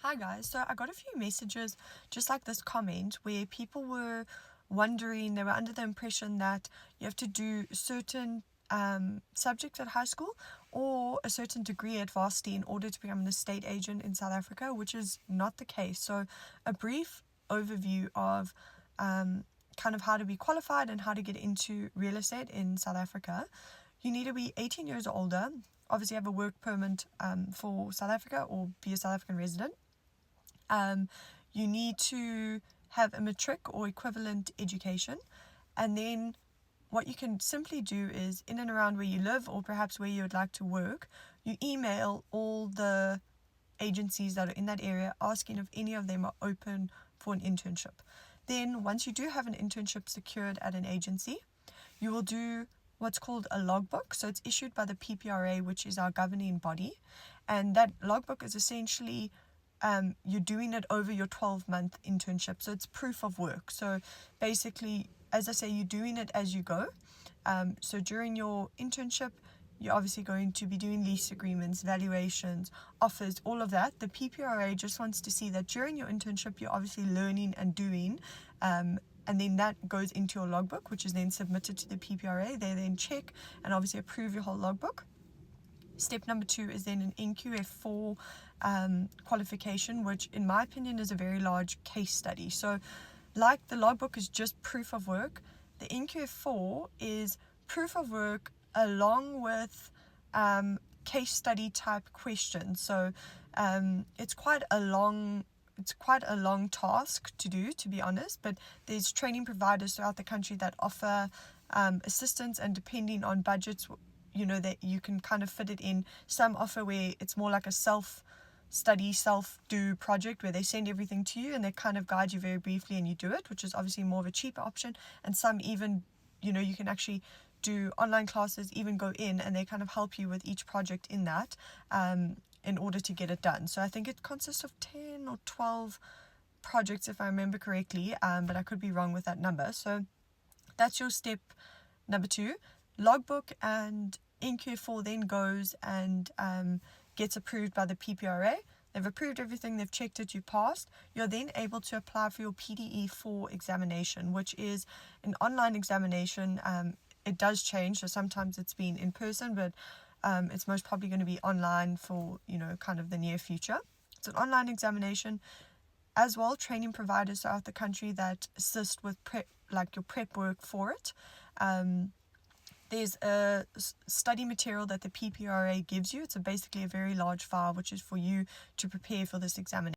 Hi guys, so I got a few messages just like this comment where people were wondering, they were under the impression that you have to do certain subjects at high school or a certain degree at varsity in order to become an estate agent in South Africa, which is not the case. So a brief overview of kind of how to be qualified and how to get into real estate in South Africa. You need to be 18 years or older, obviously have a work permit for South Africa or be a South African resident. You need to have a matric or equivalent education, and then what you can simply do is, in and around where you live or perhaps where you would like to work, you email all the agencies that are in that area asking if any of them are open for an internship. Then once you do have an internship secured at an agency, you will do what's called a logbook. So it's issued by the PPRA, which is our governing body, and that logbook is essentially you're doing it over your 12-month internship. So it's proof of work. So basically, as I say, you're doing it as you go. So during your internship, you're obviously going to be doing lease agreements, valuations, offers, all of that. The PPRA just wants to see that during your internship, you're obviously learning and doing, and then that goes into your logbook, which is then submitted to the PPRA. They then check and obviously approve your whole logbook. Step number 2 is then an NQF4 qualification, which in my opinion is a very large case study. So like the logbook is just proof of work, the NQF4 is proof of work along with case study type questions. So it's quite a long task to do, to be honest, but there's training providers throughout the country that offer assistance, and depending on budgets, that you can kind of fit it in. Some offer where it's more like a self-study, self-do project where they send everything to you and they kind of guide you very briefly and you do it, which is obviously more of a cheaper option. And some even, you can actually do online classes, even go in, and they kind of help you with each project in that in order to get it done. So I think it consists of 10 or 12 projects if I remember correctly, but I could be wrong with that number. So that's your step number 2. Logbook and NQF4 then goes and gets approved by the PPRA. They've approved everything, they've checked it, you passed. You're then able to apply for your PDE4 examination, which is an online examination. It does change, so sometimes it's been in person, but it's most probably going to be online for, kind of the near future. It's an online examination. As well, training providers throughout the country that assist with prep, like your prep work for it. There's a study material that the PPRA gives you. It's basically a very large file, which is for you to prepare for this examination.